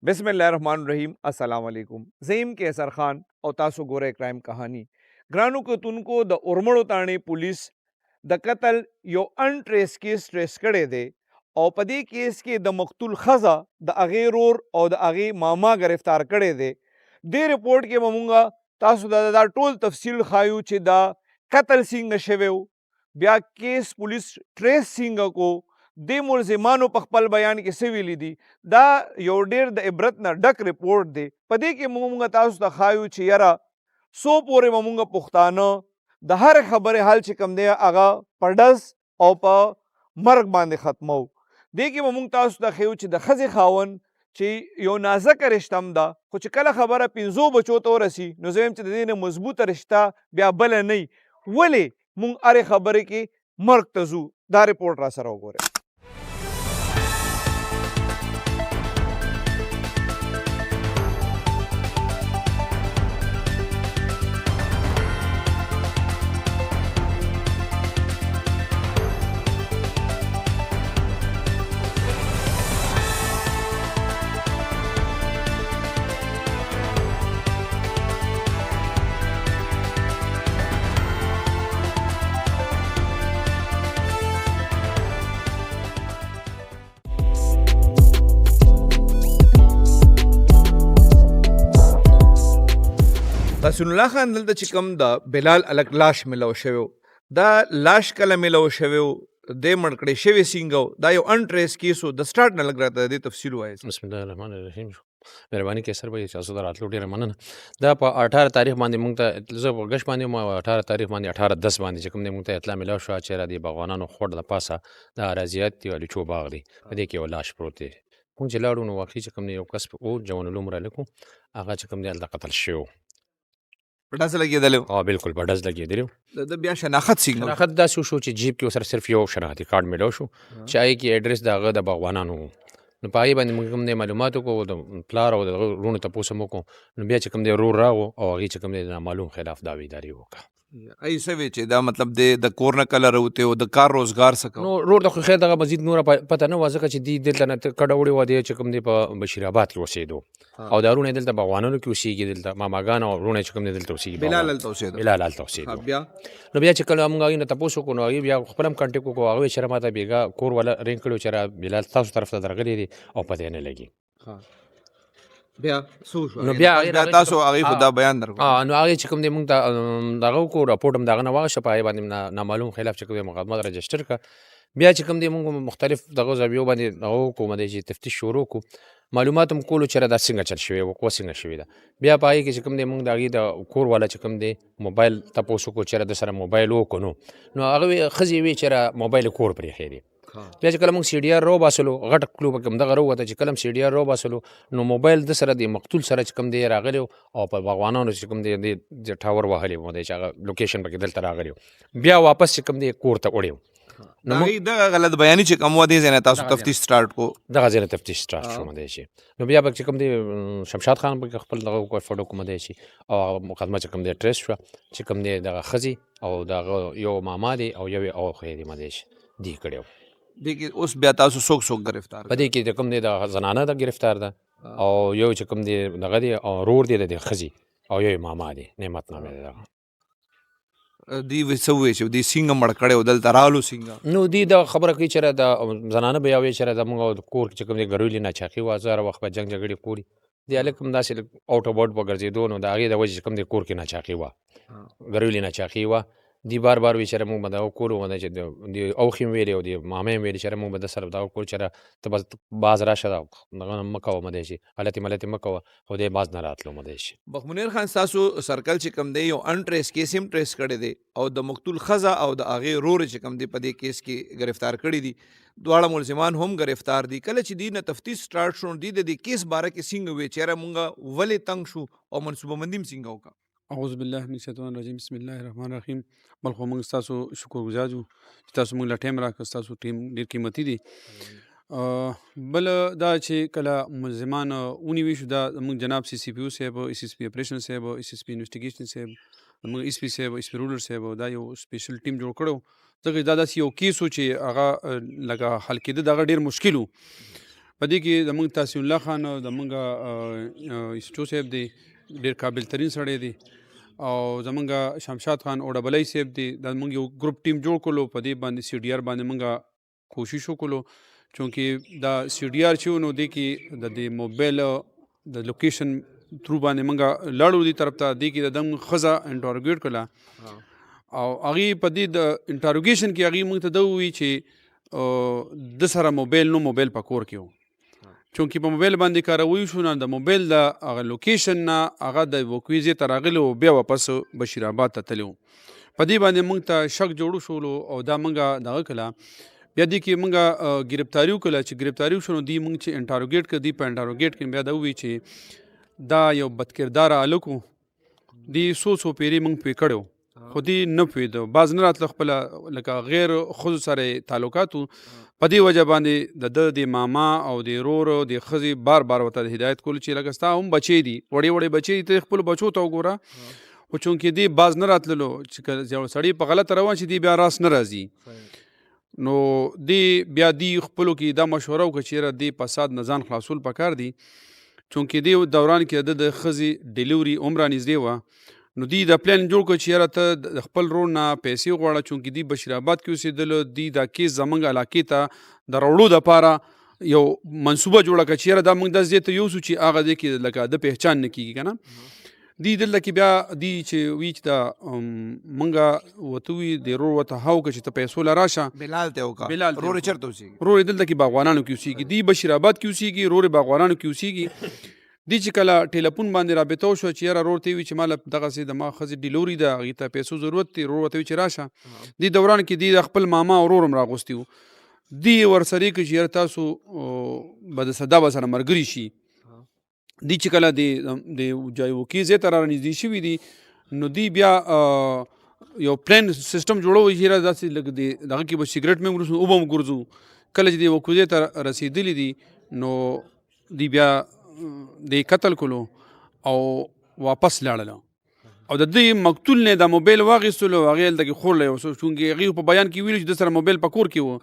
بسم الله الرحمن الرحیم السلام علیکم زیم کیسر خان او تاسو ګوره کرائم کہانی ګرانو کتونکو د اورمړو تاڼې پولیس د قتل یو ان ټریس کیس ټریس کړی دی او په دې کیس کې د مقتول ښځه د هغې رور او د هغې ماما گرفتار کړی دی. دې رپورټ کې به مونږ تاسو ته دا ټول تفصیل ښایو چې دا قتل څنګه شوی و، بیا کیس پولیس ټریس څنګه کو، د ملزمانو په خپل بیان کې څه ویلي دي. دا یو ډیر د عبرت نه ډک رپورټ دی. په دې کې موږ تاسو ته ښایو چې یاره څو پورې به موږ پښتانه د هر خبرې حل چې کوم دی هغه په ډز او په مرګ باندې ختمو. دې کې به موږ تاسو ته ښیو چې د ښځې خاوند چې یو نازکه رشته هم ده، خو چې کله خبره 5 بچو ته ورسي نو زه وایم چې د دې نه مضبوطه رشته بیا بله نه وي. ولې موږ هرې خبرې کې مرګ ته ځو؟ دا رپورټ را سره وګورئ. رسول الله خان دلته چې کوم د بلال الک لاش ملو شوی و، دا لاش کله ملو شوی و، د مړ کړی شوی څنګه و، دا یو ان ټریس کیس و. د سټارټ نه لږ راته د تفصیل وایي. بسم الله الرحمن الرحیم. مهرباني کوي سر به تاسو ته راتلو ډیره مننه. دا په 18 تاریخ باندې مونږ ته زه په غش باندې ما 18 تاریخ باندې 18/10 باندې چې کوم دی مونږ ته اطلاع ملو شو چې را دي باغوانانو خور د پاسه د اراضیات دی علي چوب باغ دی، په دې کې یو لاش پروت دی. مونږ چې لاړو نو واقعي چې کوم دی یو کس او جوان العمر لیکو هغه چې کوم دی هلته قتل شو. په ډز لګېدلی و؟ بالکل په ډز لګېدلی و. د بیا شناخت څنګه و؟ شناخت داسې وشو چې جیب کې ورسره صرف یو شناختي کارډ ملو شو چې هغې کې اډرس د هغه د باغوانانو و. نو په هغې باندې موږ کوم دی معلومات وکړو، د پلار او د هغه وروڼو تپوس هم وکړو. نو بیا چې کوم دی ورور راغو او هغې چې کوم دی د نامعلوم خلاف دعویداري وکړه. ای څه وی چې دا مطلب د کور نه کله راوتې و، د کار روزګار څه کوو؟ نو رور ته خو خیر دغه مزید نوره پته نه وه، ځکه چې دوی دلته نه کډه وړې وه، دی چې کوم دی په بشیر آباد کې اوسېدو او دا وروڼه یې دلته باغوانانو کې اوسېږي، دلته ماماګان او وروڼه چې کوم دی دلته اوسېږي. بلال هلته اوسېدو؟ بلال هلته اوسېدو. بیا نو بیا چې کله موږ هغې نه تپوس وکړو نو هغې بیا خپل هم کنټیکټ وکړو. هغه ویل چې ماته بېګا کور والا رینګ کړی و چې را بلال تاسو طرف ته درغلی دی او پته یې نه لګي. بیا څه وشو؟ نو بیا تاسو هغې خو دا بیان درکړو؟ نو هغې چې کوم دی مونږ ته دغه وکړو، راپورټ هم د هغه نه واخیسته، په هغې باندې نامعلوم خلاف چې کوم دی مقدمه رجسټر کړه. بیا چې کوم دی مونږ مختلف دغه زاویو باندې هغه وکړو دی چې تفتیش شروع کړو، معلومات هم کولو چې دا څنګه چل شوی و، قوه څنګه شوې ده. بیا په هغې کې چې کوم دی مونږ د هغې د کور والا چې کوم دی موبایل تپوس وکړو چې د سره موبایل وکړو. نو هغه ښځې ویې چې موبایل یې کور پرېښی دی. بیا چې کله موږ سی ډي آر راوباسلو، غټ کلو پکې همدغه راووته چې کله هم سی ډي آر راوباسلو نو موبایل د سره د مقتول سره چې کوم دی راغلی او په باغوانانو چې کوم دی د ټاور وهلی و چې هغه لوکیشن پکې دلته راغلی و. بیا واپس چې کوم دی کور ته وړی و. نو دغه غلط بیاني چې کوم و دې ځای نه تاسو تفتیش سټارټ کو؟ دغه ځای نه تفتیش سټارټ شو مدی شي. نو بیا به چې کوم دی شمشاد خان پکې خپل دغه وکړ فوټو کو مدی شي او مقدمه چې کوم دی ټریس شوه چې کوم دی دغه ښځې او دغه یو ماما دی او یو یې اوښی دی مدی شي دی کړی و. دې کې اوس بیا تاسو څوک څوک گرفتار؟ په دې کې د کوم دی د زنانه د گرفتار ده او یو چې کوم دی دغه دی او رور دی د ښځې او یو ماما دی نعمت نامې دی دغه. دوی څه وویل چې دوی څنګه مړ کړی و، دلته رالو څنګه؟ نو دوی د خبره کوي چې د زنانه به یوې چې زموږ کور کې چې کوم دی ګرویلې ناچاقي وه، زه هر وخت به جنګ جګړې کوري دی هلک هم داسې آوټ آف ورډ به ګرځېدو. نو د هغې د وجې چې کوم دی کور کې ناچاقي وه، ګرویلې ناچاقي وه. دی بار بار وی چې موږ به دغه کولو چې د اوښې هم ویلې او د مامې هم ویلې چې موږ به د سره دغه کولو چې ته به باز راشه دغه نه مه کوه مدی شي، غلطې ملطې مه کوه، خو دی باز نه راتلو مدی شي. بخمنیر خان ستاسو سرکل چې کوم دی یو ان ټریس کیس هم ټریس کړی دی او د مقتول ښځه او د هغې رور چې کوم دی په دې کیس کې گرفتار کړي دي، دواړه ملزمان هم گرفتار دي. کله چې دوی نه تفتیش سټارټ شو دوی د دې کیس باره کې څنګه وی چې مونږ ولې تنګ شو او منصوبه بندي هم څنګه وکړه؟ اعوذ بالله من الشیطان الرجیم. بسم الله الرحمن الرحیم. بل خو موږ ستاسو شکرګزار یو چې تاسو موږ له ټایم راکړه، ستاسو ټیم ډېر قیمتي دی. بل دا چې کله ملزمان ونیوي شو، دا موږ جناب سی سی پی او صاحب، ایس ایس پی اپریشن صاحب، ایس ایس پی انویسټیګیشن صاحب، موږ ایس پی صاحب، ایس پی رولر صاحب دا یو سپیشل ټیم جوړ کړو، ځکه دا داسې یو کیس و چې هغه لکه حل کېده د هغه ډېر مشکل و. په دې کې زموږ تحسین الله خان زموږ ایسټو صاحب دی ډېر قابل ترین سړی دی او زمونږ شمشاد خان اوډبلی صاحب دی دا موږ یو ګروپ ټیم جوړ کړلو په دې باندې سی ډي آر باندې موږ کوشش وکړو چونکې دا سی ډي آر چې و نو دې کې د دې موبایل د لوکیشن تھرو باندې موږ لاړو دې طرف ته دې کې د دم ښځه انټروګیټ کړله او هغې په دې د انټروګیشن کې هغې موږ ته دا ووایي چې د سره موبایل نو موبایل په کور کې و چونکې په موبایل باندې کاروي شو نه د موبایل د هغه لوکیشن نه هغه د وقوعې ځای ته راغلی و بیا واپس بشیر آباد ته تللی و په دې باندې موږ ته شک جوړ شولو او دا موږ دغه کړله بیا دې کې موږ ګرفتاري وکړله چې ګرفتاري وشو نو دوی موږ چې انټروګیټ کړه دوی په انټروګیټ کې بیا دا ووایي چې دا یو بدکرداره هلک و دوی څو پیرې موږ پرې کړی خو دې نه پوهېده بعض نه راتله خپله لکه غیر ښځو سره یې تعلقات وو په دې وجه باندې د ماما او د ورور د ښځې بار بار ورته هدایت کولو چې لکه ستا هم بچی دي وړې وړې بچی دي ته خپلو بچو ته وګوره خو چونکې دې باز نه راتللو چې یو سړی په غلطه روان شي دې بیا راس نه راځي نو دې بیا دې خپلو کې دا مشوره وکړه چې یاره دې فساد نه ځان خلاصول پکار دي چونکې دې دوران کې د ښځې ډیلیوري هم رانږدې وه نو دوی دا پلان جوړ کړ چې یاره ته د خپل رور نه پیسې وغواړه چونکې دوی بشیر آباد کې اوسېدلو دوی دا کیس زموږ علاقې ته د راوړو دپاره یو منصوبه جوړه کړه چې یاره دا موږ داسې ځای ته یوسو چې هغه ځای کې لکه د پهچان نه کېږي که نه دوی دلته کې بیا دوی چې وي چې دا موږ ورته وي د رور ورته هاو کړه چې ته پیسو له راشه بلال ته وکړه رور یې چېرته اوسېږي رور یې دلته کې باغوانانو کې اوسېږي دوی بشیر آباد کې اوسېږي رور یې باغوانانو کې اوسېږي دی چې کله ټیلیفون باندې رابطه وشوه چې یاره رور ته وي چې ماله دغسې د ما ښځې ډیلوري ده هغې ته پیسو ضرورت دی رور ورته وي چې راشه دې دوران کې دی د خپل ماما او رور هم راغوستي وو دی ورسره یې کړي چې یاره تاسو به د صدا به سره ملګري شي دی چې کله د وکې ځای ته را نږدې شوي دي نو دی بیا یو پلان سیسټم جوړوي چې یاره داسې لږ دغه کې به سګرټ مې ورسو اوبه هم ګرځو کله چې د وکې ځای ته رسېدلي دي نو دی بیا د قتل کولو او واپس لاړله او د دوی مقتول نه د موبایل واخیستلو هغې هلته کې خور له یو چونکې هغې په بیان کې ویلو چې د سره موبایل په کور کې و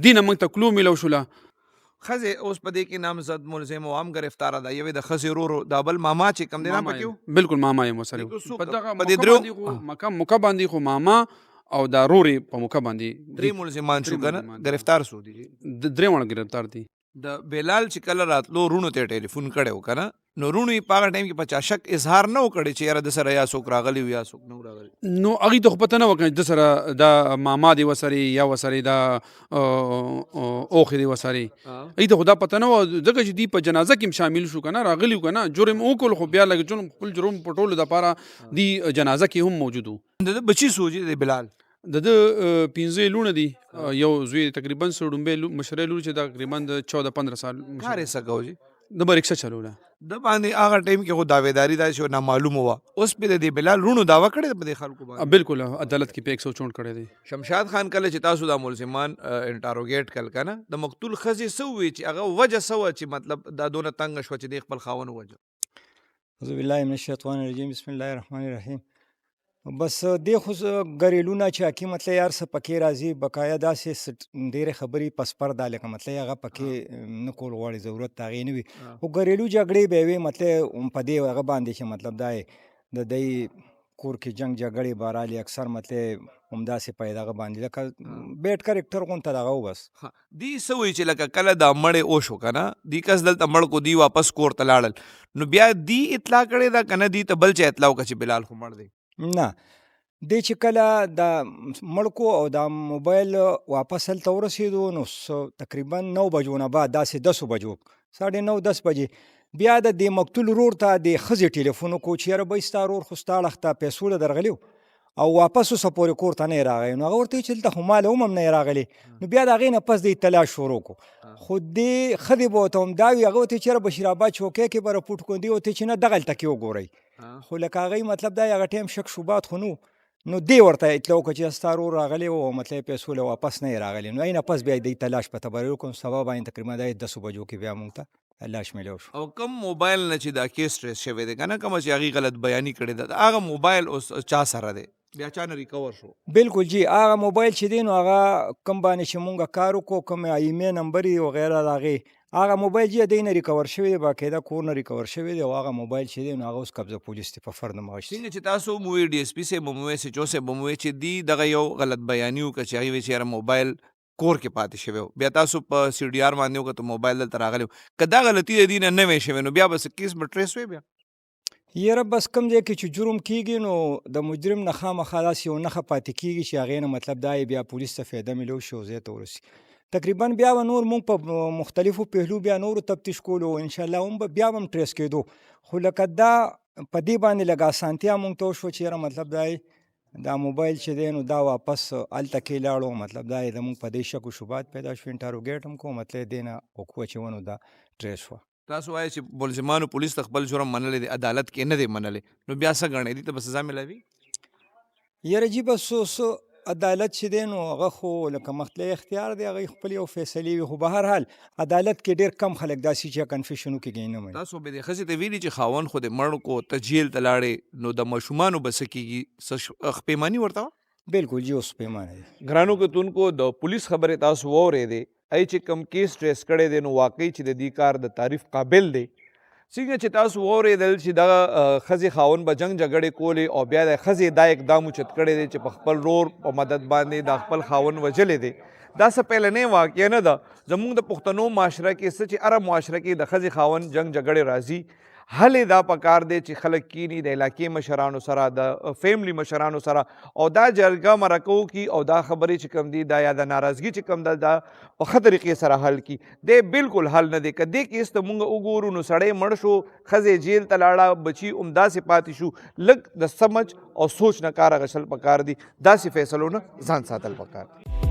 دې نه موږ ته کلو میلو شوله ښځې اوس په دې کې نامزد ملزم او هم گرفتاره ده یوې د ښځې ورور دا بل ماما چې کوم دی نام پکې و بلکل ماما یې ورسره و په دغه په دې درو موقع باندې خو ماما او دا رور یې په موقع باندې درې ملزمان شو که نه ګرفتار شو دي درې واړه ګرفتار دي د بلال چې کله راتلو رونو ته ټلیفون کړی و که نه نو رونو یې په هغه ټایم کې په چا شک اظهار نه و کړی چې یاره د سره یا څوک راغلی و یا څوک نه و راغلی نو هغې ته خو پته نه وه که د سره دا ماما دی ورسرې یا ورسرې دا اوښې دی ورسرې هغې ته خو دا پته نه وه ځکه چې دوی په جنازه کې هم شامل شو که نه راغلي و که نه جرم وکړل خو بیا لکه جرم خپل جرم پټولو دپاره دوی جنازه کې هم موجود و د ده بچي څو چې د بلال د ده 15 لوڼه دي یو زوی تقریبا ډومبی مشره لور چې دا تقریبا د 14-15 سال کار یې څه کوو چې د به رکشه چلوله د باندې هغه ټایم کې خو دعویداري دا چې نامعلومه وه اوس پې د دې بلال رونو دعوه کړې ده په دې خلکو باندې بلکل عدالت کې په 164 کړی دی شمشاد خان کله چې تاسو دا ملزمان انټروګیټ کړل که نه د مقتول ښځې څه ووایي چې هغه وجه څه وه چې مطلب دا دونه تنګه شوه چې دی خپل خاوند ووجه اعوذ بالله من الشیطان الرجیم بسم الله الرحمن الرحیم بس دې خو ګریلونه چې حکیم مطلب یار څه پکې راځي بقایا داسې ډېرې خبرې پسپر دا لکه مطلب هغه پکې نه کول غواړي ضرورت د هغې نه وي خو ګریلو جګړې به یې وې مطلب په دې هغه باندې چې مطلب دا د دی کور کې جنګ جګړې به رالي اکثر مطلب همداسې په دغه باندې لکه بیټ کرکټر غونته دغه و بس دی څه وایي چې لکه کله دا مړې اوشو که نه دی کس دلته مړ کو دی واپس کور ته لاړل نو بیا دی اطلاع کړې ده که نه دی ته بل چا اطلاع وکړه چې بلال خو مړ دی نه دی چې کله دا مړ کو او دا موبایل واپس هلته ورسېدو نو تقریبا 9 بجو نه بعد داسې 10 بجو 9:30-10 بجې بیا د دې مقتول ورور ته د ښځې ټلیفون وکړو چې یاره بی ستا ورور خو ستا اړخ ته پیسو له درغلي او واپس اوسه پورې کور ته نه یې راغی نو هغه ورته وایي چې دلته خو مال هم نه یې راغلی نو بیا د هغې نه پس د تلاش شروع کړو خو دې ښځې به ورته هم دا وي هغه ورته وایي چې یاره بشیر آباد چوکۍ کې به راپورټ کړو دې ورته وایي چې نه دغلته کې وګورئ خو لکه هغې مطلب دا هغه ټایم شک شوبات خو نو دی ورته اطلاع وکړه چې ستا ورور راغلی و او مطلب پیسو له واپس نه یې راغلی نو نه پس بیا د تلاش په تبریر وکړم سبا باندې تقریبا د 10 بجو کې بیا موږ ته لاش میلاو شو او کم موبایل نه چې دا کیس ټریس شوی دی که نه کومه چې هغې غلط بیاني کړې ده هغه موبایل اوس چا سره دی بیا چا نه ریکور شو بالکل جی هغه موبایل چې دی نو هغه کم باندې چې مونږ کار وکړو کوم ایمې نمبر وغیره د هغې هغه موبایل چې دی نه ریکور شوی دی، باقاعده کور نه ریکور شوی دی او هغه موبایل چې دی نو هغه اوس قبضه پولیس دی په فرد مغشتي. څنګه چې تاسو مووی ډي اس پی صاحب مووی سچو صاحب مووی چې دی دغه یو غلط بیاني وکړه چې هغې وایي چې یاره موبایل کور کې پاتې شوی و، بیا تاسو په سی ډي آر باندې وکړه موبایل دلته راغلی و، که دا غلطي د دې نه نه وی شوی نو بیا به څه کیس به ټریس وی بیا؟ یاره بس کوم ځای کې چې جرم کیږي نو د مجرم نه خامخا داسې یو نښه پاتې کیږي چې هغې نه مطلب دا بیا پولیس ته فایده میلو شي او ځای ته ورسي. تقریبا بیا به نور مونږ په مختلفو پهلو بیا نورو تفتیش کولو او انشاءالله هم به بیا به هم ټریس کېدو، خو لکه دا په دې باندې لږ اسانتیا مونږ ته وشوه چې یاره مطلب دا دا موبایل چې دی نو دا واپس هلته کې لاړو، مطلب دا د مونږ په دې شک و شبهات پیدا شو، انټاروګیټ هم کوو، مطلب دې نه وقوع چې ونو دا ټریس وه. تاسو وایئ چې ملزمانو پولیس ته خپل جرم منلی دی، عدالت کې نه دی منلی، نو بیا څه ګڼئ دې ته به سزا میلاوي؟ یاره جی بس اوس عدالت چې دی نو هغه خو لکه مختلف اختیار دی، هغې خپل یو فیصلې وي، خو به هر حال عدالت کې ډېر کم خلک داسې چې کنفیشن وکړي نه مني. تاسو به دې ښځې ته ویلي چې خاوند خو دې مړ کو ته جیل ته لاړې نو د ماشومانو به څه کېږي، څه خپیماني ورته وه؟ بالکل جی اوس پیمانه دی. ګرانو کتونکو د پولیس خبرې تاسو واورېدې، ای چې کم کیس ټریس کړی دی نو واقعي چې د دې کار د تعریف قابل دی. څنګه چې تاسو واورېدل چې دغه ښځې خاوند به جنګ جګړې کولې او بیا د ښځې دا اقدام اوچت کړی دی چې په خپل رور په مدد باندې د خپل خاوند وژلی دی. دا څه پیلنۍ واقعه نه ده. زموږ د پښتنو معاشره کې څه چې هره معاشره کې د ښځې خاوند جنګ جګړې راځي، هلې دا پکار دی چې خلک کینی د علاقې مشرانو سره، د فیملی مشرانو سره او دا جرګه مرکه وکړي او دا خبرې چې کوم دي دا یا د ناراضګي چې کوم ده دا په ښه طریقې سره حل کړي. دی بالکل حل نه دی. که دې کیس ته مونږ وګورو نو سړی مړ شو، ښځې جیل ته لاړه، بچي همداسې پاتې شو. لږ د سمج او سوچ نه کار اخیستل پکار دي، داسې فیصلو نه ځان ساتل پکار دي.